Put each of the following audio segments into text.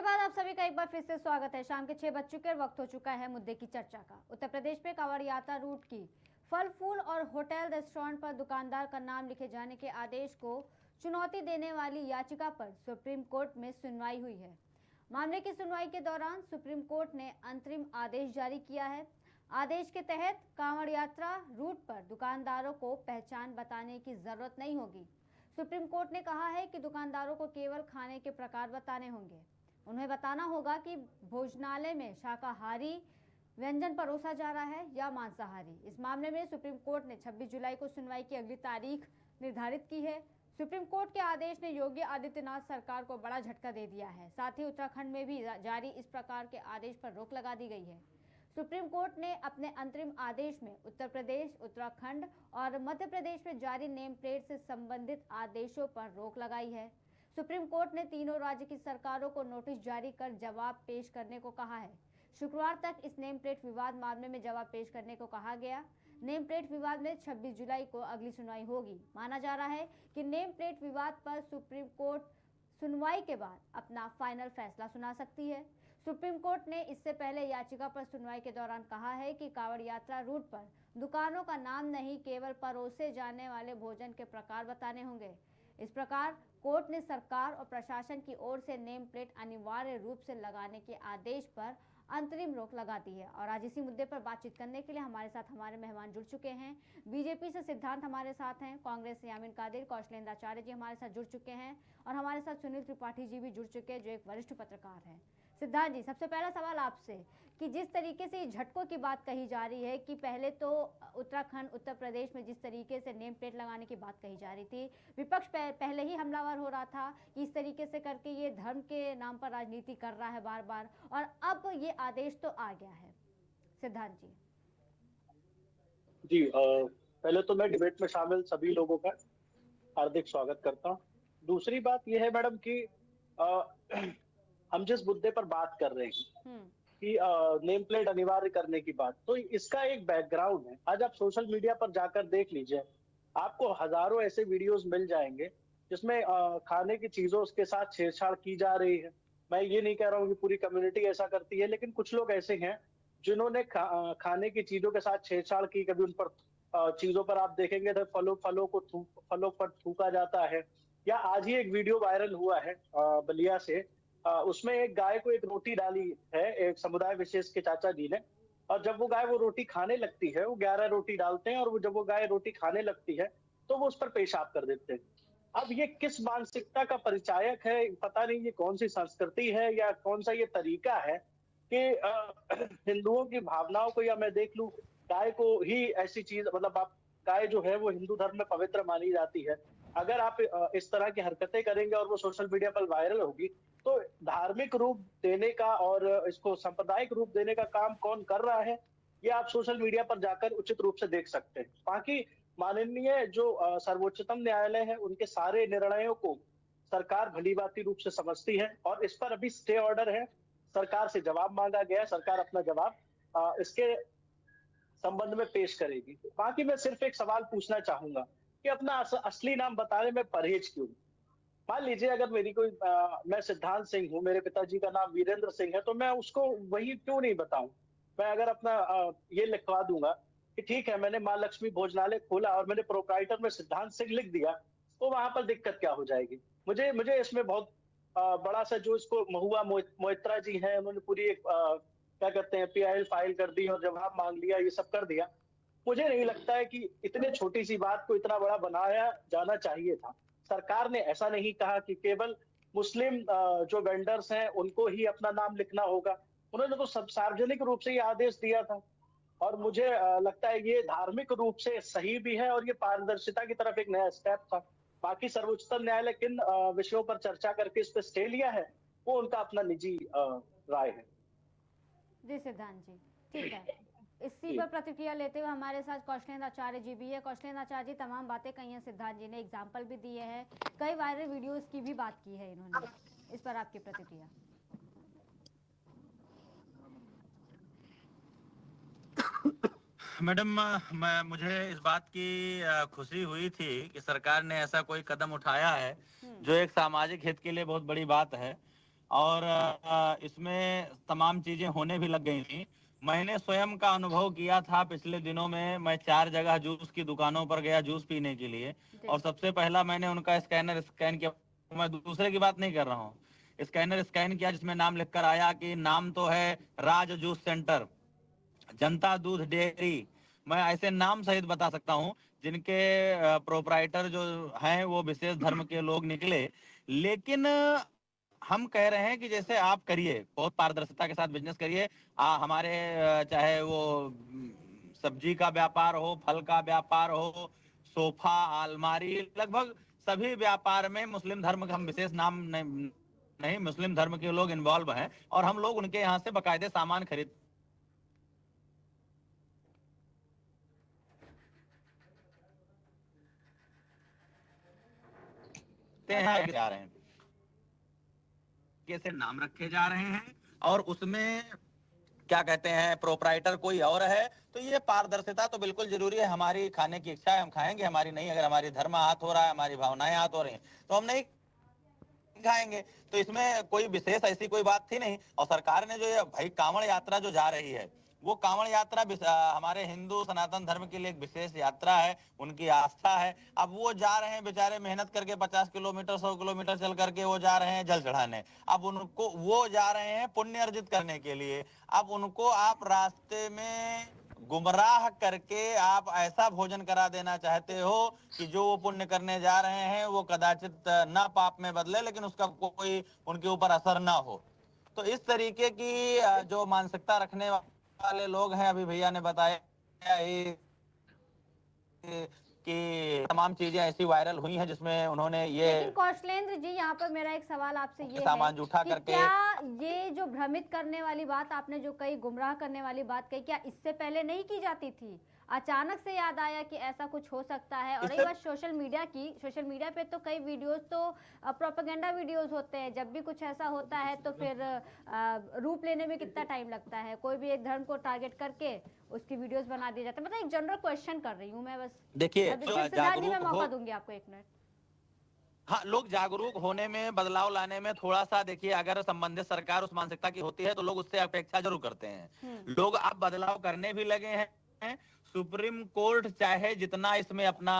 बाद आप सभी का एक बार फिर से स्वागत है। शाम के 6 बज चुके और वक्त हो चुका है मुद्दे की चर्चा का। उत्तर प्रदेश में कांवड़ यात्रा रूट की फल फूल और होटल रेस्टोरेंट पर दुकानदार का नाम लिखे जाने के आदेश को चुनौती देने वाली याचिका पर सुप्रीम कोर्ट में सुनवाई हुई है। मामले की सुनवाई के दौरान सुप्रीम कोर्ट ने अंतरिम आदेश जारी किया है। आदेश के तहत कांवड़ यात्रा रूट पर दुकानदारों को पहचान बताने की जरूरत नहीं होगी। सुप्रीम कोर्ट ने कहा है कि दुकानदारों को केवल खाने के प्रकार बताने होंगे। उन्हें बताना होगा कि भोजनालय में शाकाहारी व्यंजन परोसा जा रहा है या मांसाहारी। इस मामले में सुप्रीम कोर्ट ने 26 जुलाई को सुनवाई की अगली तारीख निर्धारित की है। सुप्रीम कोर्ट के आदेश ने योगी आदित्यनाथ सरकार को बड़ा झटका दे दिया है। साथ ही उत्तराखंड में भी जारी इस प्रकार के आदेश पर रोक लगा दी गई है। सुप्रीम कोर्ट ने अपने अंतरिम आदेश में उत्तर प्रदेश, उत्तराखंड और मध्य प्रदेश में जारी नेम प्लेट से संबंधित आदेशों पर रोक लगाई है। सुप्रीम कोर्ट ने तीनों राज्य की सरकारों को नोटिस जारी कर जवाब पेश करने को कहा है। शुक्रवार तक इस नेम प्लेट विवाद मामले में जवाब पेश करने को कहा गया। नेम प्लेट विवाद में 26 जुलाई को अगली सुनवाई होगी। माना जा रहा है कि नेम प्लेट विवाद पर सुप्रीम कोर्ट सुनवाई के बाद अपना फाइनल फैसला सुना सकती है। सुप्रीम कोर्ट ने इससे पहले याचिका पर सुनवाई के दौरान कहा है कि कांवड़ यात्रा रूट पर दुकानों का नाम नहीं, केवल परोसे जाने वाले भोजन के प्रकार बताने होंगे। इस प्रकार कोर्ट ने सरकार और प्रशासन की ओर से नेम प्लेट अनिवार्य रूप से लगाने के आदेश पर अंतरिम रोक लगा दी है। और आज इसी मुद्दे पर बातचीत करने के लिए हमारे साथ हमारे मेहमान जुड़ चुके हैं। बीजेपी से सिद्धांत हमारे साथ हैं, कांग्रेस से यामीन कादिर, कौशलेंद्र आचार्य जी हमारे साथ जुड़ चुके हैं और हमारे साथ सुनील त्रिपाठी जी भी जुड़ चुके हैं जो एक वरिष्ठ पत्रकार हैं। सिद्धांत जी, सबसे पहला सवाल आपसे कि जिस तरीके से झटकों की बात कही जा रही है कि पहले तो उत्तराखंड, उत्तर प्रदेश में जिस तरीके से नेम प्लेट लगाने की बात कही जा रही थी, विपक्ष पहले ही हमलावर हो रहा था कि इस तरीके से करके ये धर्म के नाम पर राजनीति कर रहा है बार बार, और अब ये आदेश तो आ गया है। सिद्धांत जी। जी पहले तो मैं डिबेट में शामिल सभी लोगों का हार्दिक स्वागत करता हूँ। दूसरी बात यह है मैडम कि हम जिस मुद्दे पर बात कर रहे हैं कि नेम प्लेट अनिवार्य करने की बात, तो इसका एक बैकग्राउंड है। आज आप सोशल मीडिया पर जाकर देख लीजिए, आपको हजारों ऐसे वीडियोस मिल जाएंगे जिसमें खाने की चीजों के साथ छेड़छाड़ की जा रही है। मैं ये नहीं कह रहा हूँ कि पूरी कम्युनिटी ऐसा करती है, लेकिन कुछ लोग ऐसे हैं जिन्होंने खाने की चीजों के साथ छेड़छाड़ की। कभी उन पर चीजों पर आप देखेंगे तो फलों पर थूका जाता है। या आज ही एक वीडियो वायरल हुआ है बलिया से, उसमें एक गाय को एक रोटी डाली है एक समुदाय विशेष के चाचा जी ने, और जब वो गाय वो रोटी खाने लगती है, वो 11 रोटी डालते हैं, और वो जब वो गाय रोटी खाने लगती है तो वो उस पर पेशाब कर देते हैं। अब ये किस मानसिकता का परिचायक है, पता नहीं ये कौन सी संस्कृति है या कौन सा ये तरीका है कि हिंदुओं की भावनाओं को, या मैं देख लूं गाय को ही ऐसी चीज, मतलब आप गाय जो है वो हिंदू धर्म में पवित्र मानी जाती है। अगर आप इस तरह की हरकतें करेंगे और वो सोशल मीडिया पर वायरल होगी, तो धार्मिक रूप देने का और इसको सांप्रदायिक रूप देने का काम कौन कर रहा है, ये आप सोशल मीडिया पर जाकर उचित रूप से देख सकते हैं। बाकी माननीय जो सर्वोच्चतम न्यायालय है, उनके सारे निर्णयों को सरकार भलीभांति रूप से समझती है और इस पर अभी स्टे ऑर्डर है। सरकार से जवाब मांगा गया, सरकार अपना जवाब इसके संबंध में पेश करेगी। बाकी मैं सिर्फ एक सवाल पूछना चाहूंगा कि अपना असली नाम बताने में परहेज क्यों? मान लीजिए अगर मेरी कोई मैं सिद्धांत सिंह हूँ, मेरे पिताजी का नाम वीरेंद्र सिंह है, तो मैं उसको वही क्यों नहीं बताऊं? मैं अगर अपना ये लिखवा दूंगा कि ठीक है मैंने माँ लक्ष्मी भोजनालय खोला और मैंने प्रोप्राइटर में सिद्धांत सिंह लिख दिया, तो वहां पर दिक्कत क्या हो जाएगी? मुझे इसमें बहुत बड़ा सा, जो इसको महुआ मोइत्रा जी हैं, उन्होंने पूरी एक क्या कहते हैं PIL फाइल कर दी और जवाब मांग लिया, ये सब कर दिया। मुझे नहीं लगता है कि इतने छोटी सी बात को इतना बड़ा बनाया जाना चाहिए था। सरकार ने ऐसा नहीं कहा कि केवल मुस्लिम जो वेंडर्स हैं उनको ही अपना नाम लिखना होगा। उन्होंने तो सब सार्वजनिक रूप से ये आदेश दिया था, और मुझे लगता है ये धार्मिक रूप से सही भी है और ये पारदर्शिता की तरफ एक नया स्टेप था। बाकी सर्वोच्चतम न्यायालय किन विषयों पर चर्चा करके इस पर स्टे लिया है, वो उनका अपना निजी राय है। जी सिद्धांत जी, ठीक है। इसी पर प्रतिक्रिया लेते हुए हमारे साथ कौशलेंद्र आचार्य जी भी है। कौशलेंद्र आचार्य जी, तमाम बातें कही हैं सिद्धांत जी ने, एग्जाम्पल भी दिए हैं, कई वायरल वीडियोस की भी बात की है इन्होंने, इस पर आपकी प्रतिक्रिया? मैडम, मुझे इस बात की खुशी हुई थी कि सरकार ने ऐसा कोई कदम उठाया है जो एक सामाजिक हित के लिए बहुत बड़ी बात है। और इसमें तमाम चीजें होने भी लग गई थी। मैंने स्वयं का अनुभव किया था पिछले दिनों में। मैं 4 जगह जूस की दुकानों पर गया जूस पीने के लिए, और सबसे पहला मैंने उनका स्कैनर स्कैन किया। मैं दूसरे की बात नहीं कर रहा हूँ। स्कैनर स्कैन किया जिसमें नाम लिखकर आया कि नाम तो है राज जूस सेंटर, जनता दूध डेयरी। मैं ऐसे नाम सहित बता सकता हूँ जिनके प्रोप्राइटर जो हैं वो विशेष धर्म के लोग निकले। लेकिन हम कह रहे हैं कि जैसे आप करिए, बहुत पारदर्शिता के साथ बिजनेस करिए। हमारे चाहे वो सब्जी का व्यापार हो, फल का व्यापार हो, सोफा, अलमारी, लगभग सभी व्यापार में मुस्लिम धर्म का हम विशेष नाम नहीं, मुस्लिम धर्म के लोग इन्वॉल्व हैं, और हम लोग उनके यहाँ से बाकायदे सामान खरीद हैं जा रहे हैं, कैसे नाम रखे जा रहे हैं, और उसमें क्या कहते हैं प्रोप्राइटर कोई और है। तो ये पारदर्शिता तो बिल्कुल जरूरी है। हमारी खाने की इच्छा है, हम खाएंगे, हमारी नहीं। अगर हमारी धर्म हाथ हो रहा है, हमारी भावनाएं हाथ हो रही हैं, तो हम नहीं खाएंगे। तो इसमें कोई विशेष ऐसी कोई बात थी नहीं। और सरकार ने जो ये भाई कांवड़ यात्रा जो जा रही है, वो कांवड़ यात्रा हमारे हिंदू सनातन धर्म के लिए एक विशेष यात्रा है, उनकी आस्था है। अब वो जा रहे हैं बेचारे मेहनत करके 50 किलोमीटर 100 किलोमीटर चल करके वो जा रहे हैं जल चढ़ाने। अब उनको वो जा रहे हैं पुण्य अर्जित करने के लिए। अब उनको आप रास्ते में गुमराह करके आप ऐसा भोजन करा देना चाहते हो कि जो वो पुण्य करने जा रहे हैं वो कदाचित ना पाप में बदले, लेकिन उसका कोई उनके ऊपर असर ना हो। तो इस तरीके की जो मानसिकता रखने वाले लोग हैं, अभी भैया ने बताया कि तमाम चीजें ऐसी वायरल हुई हैं जिसमें उन्होंने ये लेकिन कौशलेंद्र जी, यहाँ पर मेरा एक सवाल आपसे ये है सामान जूठा कि करके, क्या ये जो भ्रमित करने वाली बात आपने जो कही, गुमराह करने वाली बात कही, क्या इससे पहले नहीं की जाती थी? अचानक से याद आया कि ऐसा कुछ हो सकता है? और रही बात सोशल मीडिया की, सोशल मीडिया पे तो कई वीडियोस तो प्रोपेगेंडा वीडियोस होते हैं। जब भी कुछ ऐसा होता है तो फिर रूप लेने में कितना टाइम लगता है? कोई भी एक धर्म को टारगेट करके उसकी वीडियोस बना दी जाती है। मतलब एक जनरल क्वेश्चन कर रही हूँ मैं बस। देखिए सिद्धार्थ जी, मैं मौका दूंगी आपको 1 मिनट। हाँ, लोग जागरूक होने में, बदलाव लाने में थोड़ा सा देखिए, अगर संबंधित सरकार उस मानसिकता की होती है तो लोग उससे अपेक्षा जरूर करते हैं। लोग अब बदलाव करने भी लगे हैं। सुप्रीम कोर्ट चाहे जितना इसमें अपना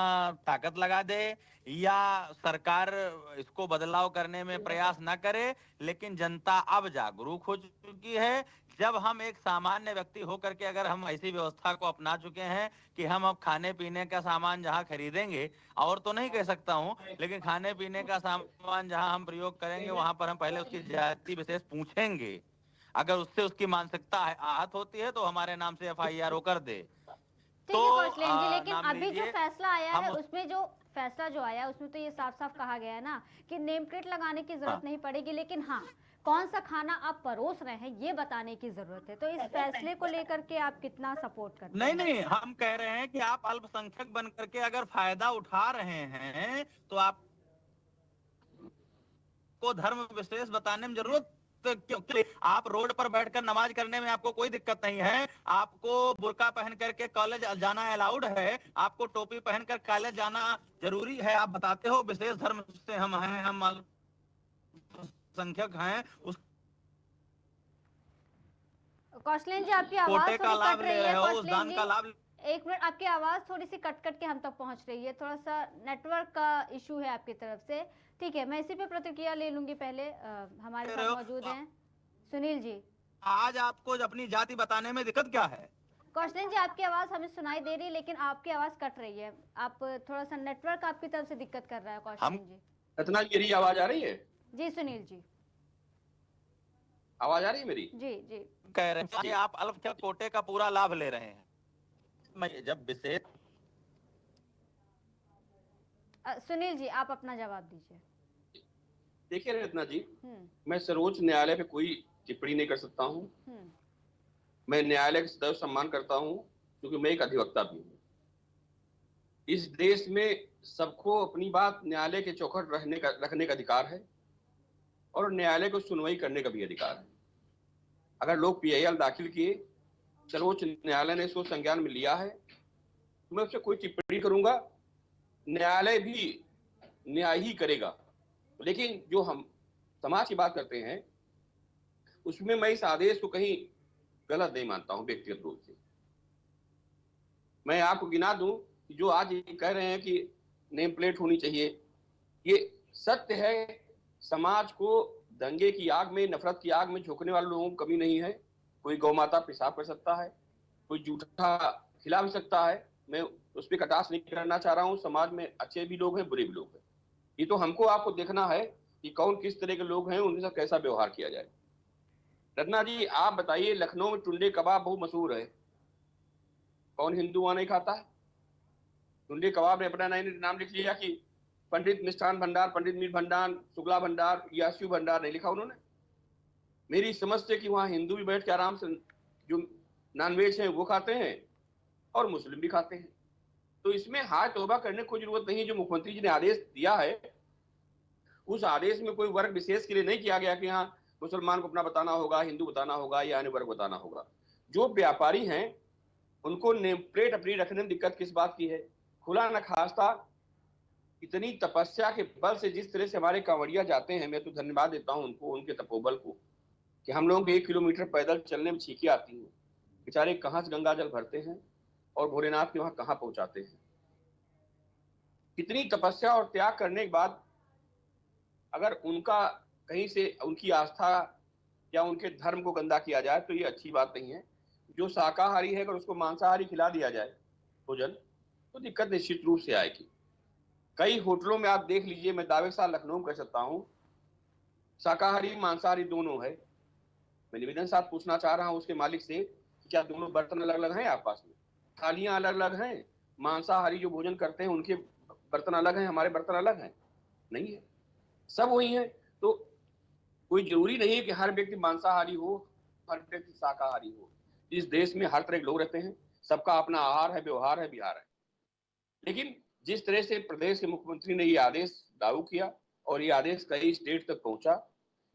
ताकत लगा दे या सरकार इसको बदलाव करने में प्रयास ना करे, लेकिन जनता अब जागरूक हो चुकी है। जब हम एक सामान्य व्यक्ति होकर के अगर हम ऐसी व्यवस्था को अपना चुके हैं कि हम अब खाने पीने का सामान जहां खरीदेंगे, और तो नहीं कह सकता हूं, लेकिन खाने पीने का सामान जहां हम प्रयोग करेंगे वहां पर हम पहले उसकी जाति विशेष पूछेंगे। अगर उससे उसकी मानसिकता आहत होती है तो हमारे नाम से FIR कर दे। ठीक है कौशलेंद्र जी, लेकिन नाम अभी जो लीजिए, फैसला आया है हम उसमें जो फैसला जो आया उसमें तो ये साफ साफ कहा गया है ना कि नेम प्लेट लगाने की जरूरत नहीं पड़ेगी, लेकिन हाँ, कौन सा खाना आप परोस रहे हैं ये बताने की जरूरत है। तो इस फैसले को लेकर के आप कितना सपोर्ट करते हैं? नहीं, हम कह रहे हैं कि आप अल्पसंख्यक बन करके अगर फायदा उठा रहे हैं तो आपको धर्म विशेष बताने में जरूरत क्यों? आप रोड पर बैठकर नमाज करने में आपको कोई दिक्कत नहीं है। आपको बुर्का पहन करके कॉलेज जाना अलाउड है, आपको टोपी पहनकर कॉलेज जाना जरूरी है। आप बताते हो विशेष धर्म से हम हैं, हम अल्पसंख्यक हैं, उस कौशलेंद्र जी, आपकी आवाज कोटे का थोड़ी लाभ कट ले रही रहे है। हो, उस दान कौशलेंद्र का जी, लाभ। 1 मिनट, आपकी आवाज थोड़ी सी कट कट के हम तक पहुंच रही है। थोड़ा सा नेटवर्क का इशू है आपकी तरफ से। ठीक है, मैं इसी पे प्रतिक्रिया ले लूंगी। पहले हमारे साथ मौजूद हैं सुनील जी। आज आपको अपनी जाति बताने में दिक्कत क्या है? कौशलेंद्र जी, आपकी आवाज हमें सुनाई दे रही है, लेकिन आपकी आवाज कट रही है। आप थोड़ा सा, नेटवर्क आपकी तरफ से दिक्कत कर रहा है कौशलेंद्र जी। इतना मेरी आवाज आ रही है? जी सुनील जी, आवाज आ रही है मेरी? जी जी। कह रहे हैं कि आप अल्पसंख्यक कोटे का पूरा लाभ ले रहे हैं। मैं जब विशेष सुनील जी, आप अपना जवाब दीजिए। देखिए रत्ना जी, मैं सर्वोच्च न्यायालय पे कोई टिप्पणी नहीं कर सकता हूँ। मैं न्यायालय का सदैव सम्मान करता हूँ क्योंकि मैं एक अधिवक्ता भी हूँ। इस देश में सबको अपनी बात न्यायालय के चौखट रखने का अधिकार है और न्यायालय को सुनवाई करने का भी अधिकार है। अगर लोग PIL दाखिल किए, सर्वोच्च न्यायालय ने इसको संज्ञान में लिया है, तो मैं उससे कोई टिप्पणी करूंगा। न्यायालय भी न्याय ही करेगा। लेकिन जो हम समाज की बात करते हैं उसमें मैं इस आदेश को कहीं गलत नहीं मानता हूं व्यक्तिगत रूप से। मैं आपको गिना दूं कि जो आज ये कह रहे हैं कि नेम प्लेट होनी चाहिए, ये सत्य है। समाज को दंगे की आग में, नफरत की आग में झोंकने वाले लोगों को कमी नहीं है। कोई गौ माता पेशाब कर सकता है, कोई जूठा खिला भी सकता है, मैं उस पर कटाक्ष नहीं करना चाह रहा हूँ। समाज में अच्छे भी लोग हैं, बुरे भी लोग हैं। ये तो हमको आपको देखना है कि कौन किस तरह के लोग हैं, उनके साथ कैसा व्यवहार किया जाए। रत्ना जी आप बताइए, लखनऊ में टुंडे कबाब बहुत मशहूर है, कौन हिंदू वहां नहीं खाता है? टुंडे कबाब ने अपना नाम लिख लिया कि पंडित मिष्ठान भंडार, पंडित मीर भंडार, शुक्ला भंडार या शिव भंडार नहीं लिखा उन्होंने। मेरी समझ से कि वहां हिंदू भी बैठ के आराम से जो नॉनवेज है वो खाते हैं और मुस्लिम भी खाते हैं। तो इसमें हाय तौबा करने की कोई जरूरत नहीं। जो मुख्यमंत्री जी ने आदेश दिया है, उस आदेश में कोई वर्ग विशेष के लिए नहीं किया गया कि हाँ मुसलमान को अपना बताना होगा, हिंदू बताना होगा या अन्य वर्ग बताना होगा। जो व्यापारी हैं उनको नेम प्लेट अपनी रखने में दिक्कत किस बात की है? खुला न खास्ता इतनी तपस्या के बल से जिस तरह से हमारे कांवड़िया जाते हैं, मैं तो धन्यवाद देता हूं उनको, उनके तपोबल को, कि हम लोगों को 1 किलोमीटर पैदल चलने में छींकी आती है। बेचारे कहां से गंगा जल भरते हैं और भोलेनाथ के वहां कहां पहुंचाते हैं। कितनी तपस्या और त्याग करने के बाद अगर उनका कहीं से उनकी आस्था या उनके धर्म को गंदा किया जाए तो ये अच्छी बात नहीं है। जो शाकाहारी है अगर उसको मांसाहारी खिला दिया जाए भोजन, तो दिक्कत निश्चित रूप से आएगी। कई होटलों में आप देख लीजिए, मैं दावे के साथ लखनऊ में कह सकता हूं, शाकाहारी मांसाहारी दोनों है। मैं निवेदन साथ पूछना चाह रहा हूं उसके मालिक से कि क्या दोनों बर्तन अलग अलग हैं? आप पास में थालियां अलग अलग हैं? मांसाहारी जो भोजन करते हैं उनके बर्तन अलग हैं, हमारे बर्तन अलग हैं? नहीं है, सब वही है। तो कोई जरूरी नहीं है कि हर व्यक्ति मांसाहारी हो, हर व्यक्ति शाकाहारी हो। इस देश में हर तरह के लोग रहते हैं, सबका अपना आहार है, व्यवहार है, विहार है। लेकिन जिस तरह से प्रदेश के मुख्यमंत्री ने ये आदेश लागू किया और ये आदेश कई स्टेट तक पहुंचा,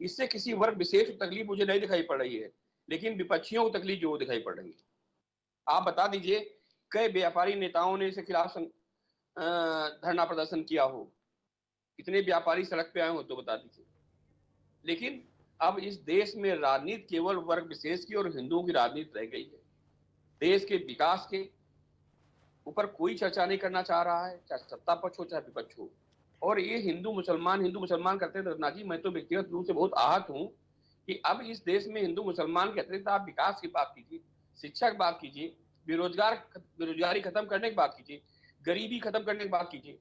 इससे किसी वर्ग विशेष को तकलीफ मुझे नहीं दिखाई पड़ रही है, लेकिन विपक्षियों को तकलीफ जो दिखाई पड़ रही है। आप बता दीजिए कई व्यापारी नेताओं ने इसके खिलाफ धरना प्रदर्शन किया हो, कितने व्यापारी सड़क पे आए हो तो बता दीजिए। लेकिन अब इस देश में राजनीति केवल वर्ग विशेष की और हिंदुओं की राजनीति रह गई है। देश के विकास के ऊपर कोई चर्चा नहीं करना चाह रहा है, चाहे सत्ता पक्ष हो चाहे विपक्ष हो। और ये हिंदू मुसलमान करते हैं। रत्ना जी मैं तो व्यक्तिगत रूप से बहुत आहत हूं कि अब इस देश में हिंदू मुसलमान के अतिरिक्त आप विकास की बात कीजिए, शिक्षा की बात कीजिए, बेरोजगारी खत्म करने की बात कीजिए, गरीबी खत्म करने की बात कीजिए।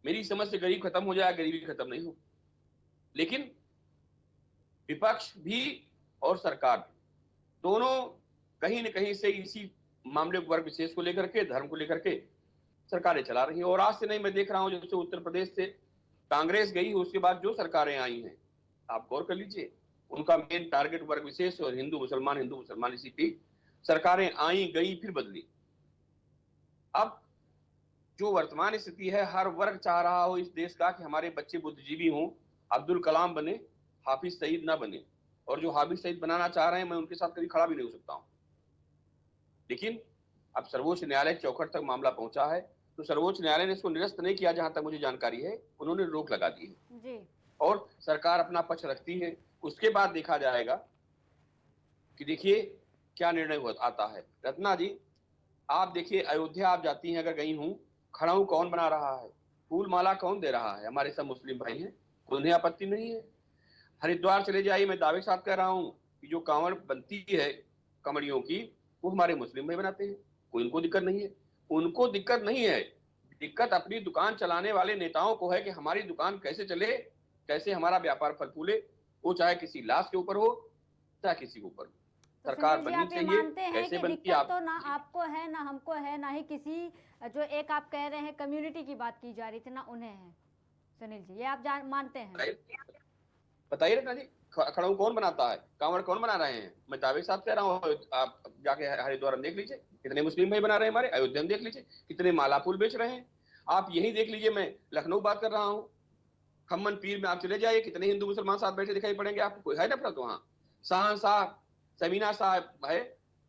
मेरी समझ से गरीब खत्म हो जाए, गरीबी खत्म नहीं हो। लेकिन विपक्ष भी और सरकार भी दोनों कहीं न कहीं से इसी मामले वर्ग विशेष को लेकर के, धर्म को लेकर के सरकारें चला रही है। और आज से नहीं, मैं देख रहा हूं जैसे उत्तर प्रदेश से कांग्रेस गई, उसके बाद जो सरकारें आई हैं आप गौर कर लीजिए, उनका मेन टारगेट वर्ग विशेष और हिंदू मुसलमान इसी पे सरकारें आई गई फिर बदली। अब जो वर्तमान स्थिति है, हर वर्ग चाह रहा हो इस देश का कि हमारे बच्चे बुद्धिजीवी हों, अब्दुल कलाम बने, हाफिज सईद ना बने। और जो हाफिज सईद बनाना चाह रहे हैं मैं उनके साथ कभी खड़ा भी नहीं हो सकता हूं। लेकिन अब सर्वोच्च न्यायालय चौखट तक मामला पहुंचा है, तो सर्वोच्च न्यायालय ने इसको निरस्त नहीं किया, जहां तक मुझे जानकारी है उन्होंने रोक लगा दी है जी। और सरकार अपना पक्ष रखती है। उसके बाद देखा जाएगा कि देखिए क्या निर्णय आता है। रत्ना जी आप देखिए, अयोध्या आप जाती हैं अगर गई हूं, खड़ाऊ कौन बना रहा है, फूल माला कौन दे रहा है? हमारे सब मुस्लिम भाई हैं, उन्हें आपत्ति नहीं है। हरिद्वार चले जाइए, मैं दावे के साथ कह रहा हूं कि जो कांवड़ बनती है कमरियों की, वो हमारे मुस्लिम भाई बनाते हैं, कोई उनको दिक्कत नहीं है। उनको दिक्कत नहीं है, दिक्कत अपनी दुकान चलाने वाले नेताओं को है कि हमारी दुकान कैसे चले, कैसे हमारा व्यापार फल फूले, वो चाहे किसी लाश के ऊपर हो चाहे किसी के ऊपर। तो सरकार बननी चाहिए, कैसे बनती है? तो ना आपको है ना हमको है, ना ही किसी जो एक आप कह रहे हैं कम्युनिटी की बात की जा रही थी ना उन्हें है। सुनील जी ये आप मानते हैं? बताइए ना जी, खड़ाऊ कौन बनाता है, कांवड़ कौन बना रहे हैं? मैं दावे के साथ कह रहा हूँ, आप जाके हरिद्वार देख लीजिए कितने मुस्लिम भाई बना रहे हैं, हमारे अयोध्या में देख लीजिए कितने माला फूल बेच रहे हैं। आप यही देख लीजिए, मैं लखनऊ बात कर रहा हूँ, खम्मन पीर में आप चले जाइए कितने हिंदू मुसलमान साथ बैठे दिखाई पड़ेंगे आपको, है नफरत वहाँ। शाहनशाह समीना साहब है,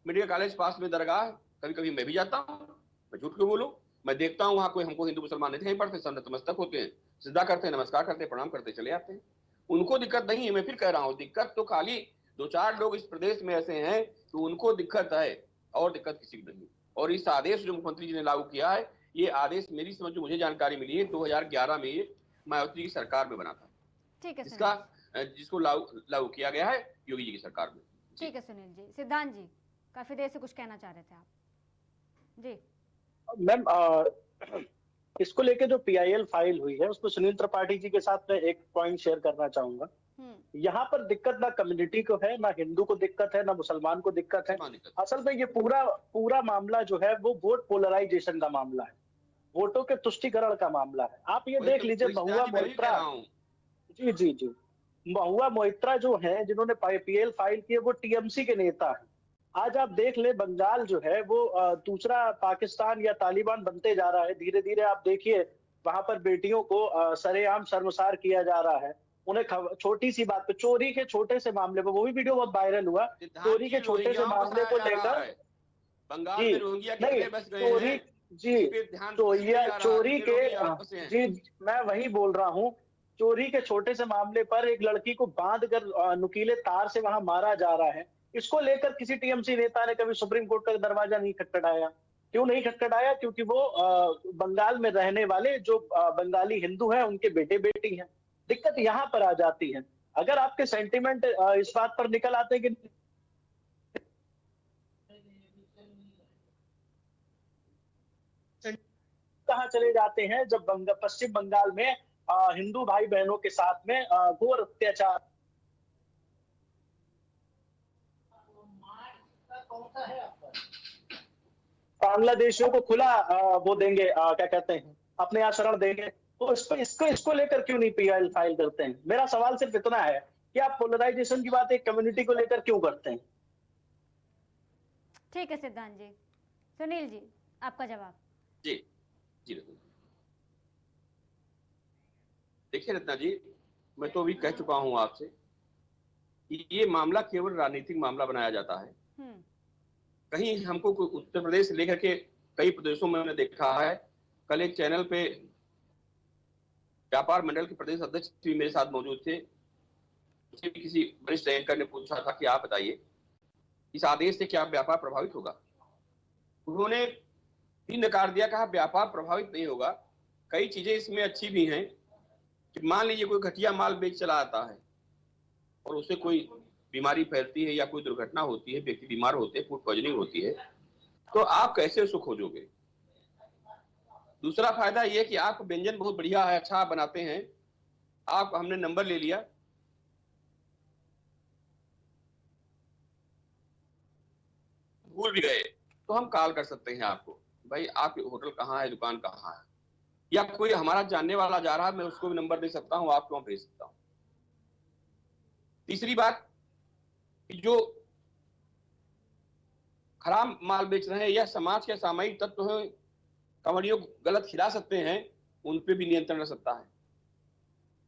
मेडिकल कॉलेज पास में दरगाह, कभी कभी मैं भी जाता हूँ, मैं झूठ क्यों बोलूं, मैं देखता हूँ वहाँ कोई हमको हिंदू मुसलमान नहीं दिखाई पड़ते, सब नतमस्तक होते हैं, सिद्धा करते हैं, नमस्कार करते हैं, प्रणाम करते चले आते हैं। उनको दिक्कत नहीं है। मैं फिर कह रहा हूँ, दिक्कत तो खाली 2-4 लोग इस प्रदेश में ऐसे हैं तो उनको दिक्कत है, और दिक्कत किसी को नहीं। और इस आदेश जो मुख्यमंत्री जी ने लागू किया है, ये आदेश मेरी समझ जो मुझे जानकारी मिली है 2011 में ये मायावती की सरकार में बना था। ठीक है, जिसको लागू किया गया है योगी जी की सरकार में। ठीक है सुनील जी। सिद्धांत जी, काफी देर से कुछ कहना चाह रहे थे आप जी। मैम, इसको लेके जो PIL फाइल हुई है उसको सुनील त्रिपाठी जी के साथ मैं एक पॉइंट शेयर करना चाहूंगा। यहाँ पर दिक्कत ना कम्युनिटी को है, ना हिंदू को दिक्कत है, ना मुसलमान को दिक्कत है। असल में ये पूरा मामला जो है वो वोट पोलराइजेशन का मामला है, वोटों के तुष्टीकरण का मामला है। आप ये देख लीजिए, महुआ मोइत्रा, जी, महुआ मोइत्रा जो है जिन्होंने PIL फाइल किए वो TMC के नेता है। आज आप देख ले, बंगाल जो है वो दूसरा पाकिस्तान या तालिबान बनते जा रहा है। धीरे धीरे आप देखिए वहां पर बेटियों को सरेआम शर्मसार किया जा रहा है। उन्हें छोटी सी बात पे, चोरी के छोटे से मामले पर, वो भी वीडियो बहुत वायरल हुआ, चोरी के छोटे से मामले को लेकर बंगाल में रोहिंग्या नहीं, चोरी जी, चोरी के जी, मैं वही बोल रहा हूँ, चोरी के छोटे से मामले पर एक लड़की को बांधकर नुकीले तार से वहां मारा जा रहा है। इसको लेकर किसी TMC नेता ने कभी सुप्रीम कोर्ट का दरवाजा नहीं खटखटाया। क्यों नहीं खटखटाया? क्योंकि वो बंगाल में रहने वाले जो बंगाली हिंदू हैं उनके बेटे बेटी हैं। दिक्कत यहाँ पर आ जाती है। अगर आपके सेंटिमेंट इस बात पर निकल आते हैं कि कहाँ चले जाते हैं जब पश्चिम बंगाल में हिंदू भाई बहनों के साथ में घोर अत्याचार। बांग्लादेशियों को खुला वो देंगे, क्या कहते हैं, अपने यहाँ शरण देंगे। तो इसको लेकर क्यों नहीं PIL फाइल करते हैं? मेरा सवाल सिर्फ इतना है कि आप पोलराइजेशन की बात एक कम्युनिटी को लेकर क्यों करते हैं? ठीक है सिद्धांत जी। सुनील जी, आपका जवाब। जी देखिए रत्ना जी, मैं तो अभी कह चुका हूं आपसे कि ये मामला केवल राजनीतिक मामला बनाया जाता है। कहीं हमको उत्तर प्रदेश से लेकर के कई प्रदेशों में मैंने देखा है। कल एक चैनल पे व्यापार मंडल के प्रदेश अध्यक्ष भी मेरे साथ मौजूद थे। उसे भी किसी वरिष्ठ एंकर ने पूछा था कि आप बताइए इस आदेश से क्या व्यापार प्रभावित होगा। उन्होंने भी नकार दिया, कहा व्यापार प्रभावित नहीं होगा। कई चीजें इसमें अच्छी भी हैं कि मान लीजिए कोई घटिया माल बेच चला आता है और उससे कोई बीमारी फैलती है या कोई दुर्घटना होती है, व्यक्ति बीमार होते हैं, फूड पॉइजनिंग होती है, तो आप कैसे उसको खोजोगे। दूसरा फायदा यह कि आप व्यंजन बहुत बढ़िया है, अच्छा आप बनाते हैं, आप हमने नंबर ले लिया, भूल भी गए तो हम कॉल कर सकते हैं आपको, भाई आपके होटल कहाँ है, दुकान कहाँ है, या कोई हमारा जानने वाला जा रहा है, मैं उसको भी नंबर दे सकता हूं, आपको भेज सकता हूं। तीसरी बात, जो खराब माल बेच रहे हैं या समाज के सामाजिक तत्व हैं, कमरियों को गलत खिला सकते हैं, उन पे भी नियंत्रण रह सकता है।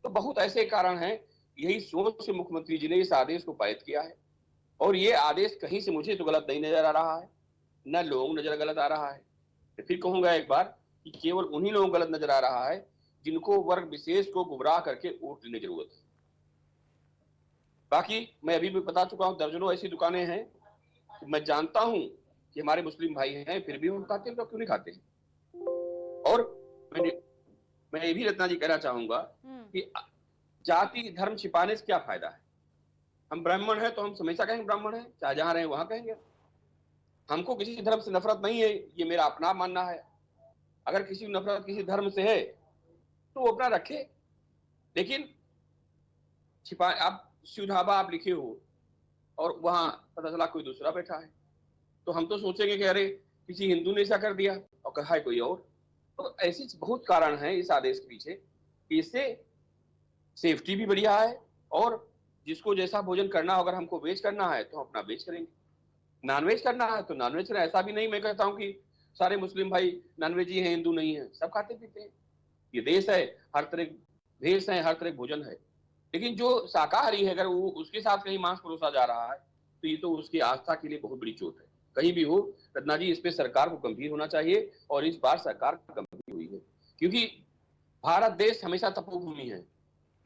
तो बहुत ऐसे कारण हैं। यही सोच से मुख्यमंत्री जी ने इस आदेश को पारित किया है और ये आदेश कहीं से मुझे तो गलत नहीं नजर आ रहा है, न लोग नजर गलत आ रहा है। तो फिर कहूंगा एक बार कि केवल उन्हीं लोगों को गलत नजर आ रहा है जिनको वर्ग विशेष को गुमराह करके वोट लेने की जरूरत है। बाकी मैं अभी भी बता चुका हूं, दर्जनों ऐसी दुकानें हैं कि मैं जानता हूं कि हमारे मुस्लिम भाई हैं, फिर भी हम खाते हैं, तो क्यों नहीं खाते हैं। और मैं ये भी रत्ना जी कहना चाहूंगा कि जाति धर्म छिपाने से क्या फायदा है। हम ब्राह्मण हैं तो हम हमेशा कहेंगे ब्राह्मण हैं, चाहे जहां रहे वहां कहेंगे। हमको किसी धर्म से नफरत नहीं है, ये मेरा अपना मानना है। अगर किसी को नफरत किसी धर्म से है तो वो अपना रखे, लेकिन छिपा, आप शिव ढाबा आप लिखे हो और वहां पता चला कोई दूसरा बैठा है, तो हम तो सोचेंगे कि अरे किसी हिंदू ने ऐसा कर दिया और कहा है कोई और। तो ऐसी बहुत कारण है इस आदेश के पीछे कि इससे सेफ्टी भी बढ़िया है और जिसको जैसा भोजन करना हो, अगर हमको वेज करना है तो हम अपना वेज करेंगे, नॉनवेज करना है तो नॉनवेज करें। ऐसा भी नहीं मैं कहता हूं कि सारे मुस्लिम भाई नॉनवेज ही हैं, हिंदू नहीं है, सब खाते पीते हैं। ये देश है, हर तरह भेष है, हर तरह भोजन है। लेकिन जो शाकाहारी है, अगर वो उसके साथ कहीं मांस परोसा जा रहा है तो ये तो उसकी आस्था के लिए बहुत बड़ी चोट है। कहीं भी हो रत्ना जी, इस पे सरकार को गंभीर होना चाहिए और इस बार सरकार गंभीर हुई है, क्योंकि भारत देश हमेशा तपोभूमि है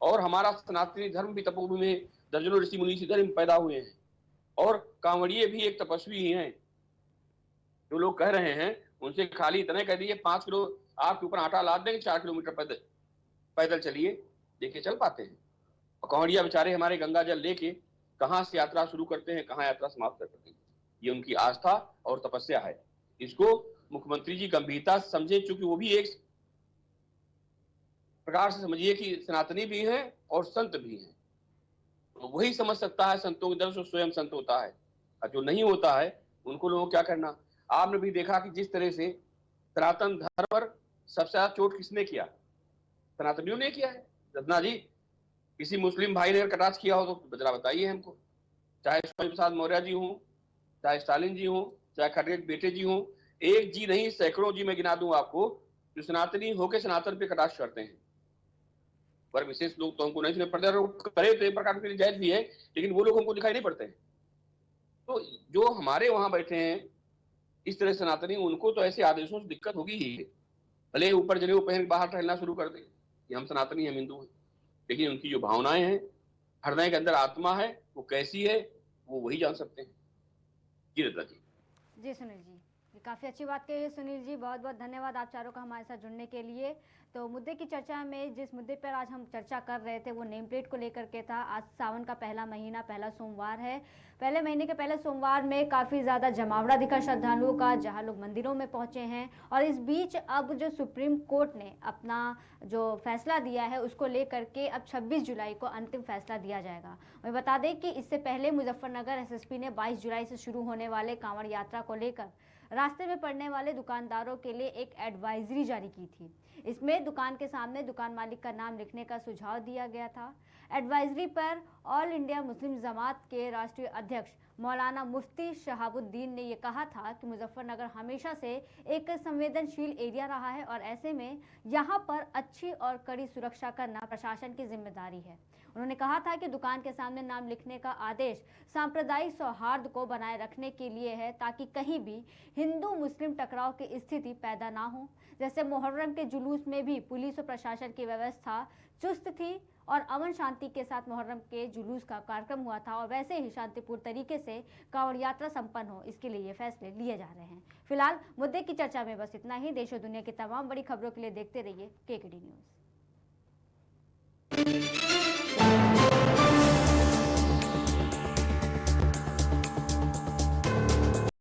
और हमारा सनातनी धर्म भी तपोभूमि में दर्जनों ऋषि मुनि इसी धर्म में पैदा हुए हैं, और कांवड़िए भी एक तपस्वी ही हैं। जो लोग कह रहे हैं उनसे खाली इतना कह दीजिए 5 किलो आपके ऊपर आटा लाद देंगे, 4 किलोमीटर पैदल चलिए, देखिए चल पाते हैं। और कांवड़िया बेचारे हमारे गंगा जल लेके कहाँ से यात्रा शुरू करते हैं, कहाँ यात्रा समाप्त करते हैं। ये उनकी आस्था और तपस्या है। इसको मुख्यमंत्री जी गंभीरता से समझे, चूंकि वो भी एक प्रकार से समझिए कि सनातनी भी है और संत भी है। तो वही समझ सकता है, संतों के दर्श स्वयं संत होता है, और जो नहीं होता है उनको लोगों को क्या करना। आपने भी देखा कि जिस तरह से सनातन धर्म पर सबसे ज्यादा चोट किसने किया, सनातनियों ने किया है। रत्ना जी, किसी मुस्लिम भाई ने अगर कटाक्ष किया हो तो जरा बताइए हमको, चाहे स्वामी प्रसाद मौर्य जी हो, चाहे स्टालिन जी हो, चाहे खड़गे के बेटे जी हो, एक जी नहीं सैकड़ों जी मैं गिना दूं आपको जो सनातनी होकर सनातन पे कटाक्ष करते हैं। पर विशेष लोग तो हमको नहीं सुने पड़ते, करे तो एक प्रकार के लिए जायज भी है, लेकिन वो लोग हमको दिखाई नहीं पड़ते हैं। तो जो हमारे वहां बैठे हैं इस तरह सनातनी, उनको तो ऐसे आदेशों से दिक्कत होगी ही। भले ऊपर जनेऊ पहन बाहर टहलना शुरू कर दे कि हम सनातनी हम हिंदू हैं, लेकिन उनकी जो भावनाएं हैं, हृदय के अंदर आत्मा है, वो कैसी है वो वही जान सकते हैं। जी रत्ना जी। जी सुनील जी, ये काफ़ी अच्छी बात कही है सुनील जी, बहुत बहुत धन्यवाद आप चारों का हमारे साथ जुड़ने के लिए। तो मुद्दे की चर्चा में जिस मुद्दे पर आज हम चर्चा कर रहे थे वो नेम प्लेट को लेकर के था। आज सावन का पहला महीना, पहला सोमवार है। पहले महीने के पहले सोमवार में काफ़ी ज़्यादा जमावड़ा दिखा श्रद्धालुओं का, जहां लोग मंदिरों में पहुंचे हैं। और इस बीच अब जो सुप्रीम कोर्ट ने अपना जो फैसला दिया है उसको लेकर के अब 26 जुलाई को अंतिम फैसला दिया जाएगा। मैं बता दें कि इससे पहले मुजफ्फरनगर एसएसपी ने 22 जुलाई से शुरू होने वाले कांवड़ यात्रा को लेकर रास्ते में पड़ने वाले दुकानदारों के लिए एक एडवाइजरी जारी की थी। इसमें दुकान के सामने दुकान मालिक का नाम लिखने का सुझाव दिया गया था। एडवाइजरी पर ऑल इंडिया मुस्लिम जमात के राष्ट्रीय अध्यक्ष मौलाना मुफ्ती शहाबुद्दीन ने यह कहा था कि मुजफ्फरनगर हमेशा से एक संवेदनशील एरिया रहा है और ऐसे में यहाँ पर अच्छी और कड़ी सुरक्षा करना प्रशासन की जिम्मेदारी है। उन्होंने कहा था कि दुकान के सामने नाम लिखने का आदेश सांप्रदायिक सौहार्द को बनाए रखने के लिए है, ताकि कहीं भी हिंदू मुस्लिम टकराव की स्थिति पैदा ना हो। जैसे मुहर्रम के जुलूस में भी पुलिस और प्रशासन की व्यवस्था चुस्त थी और अमन शांति के साथ मुहर्रम के जुलूस का कार्यक्रम हुआ था, और वैसे ही शांतिपूर्ण तरीके से कांवड़ यात्रा संपन्न हो, इसके लिए ये फैसले लिए जा रहे हैं। फिलहाल मुद्दे की चर्चा में बस इतना ही। देश और दुनिया की तमाम बड़ी खबरों के लिए देखते रहिए केकेडी न्यूज़।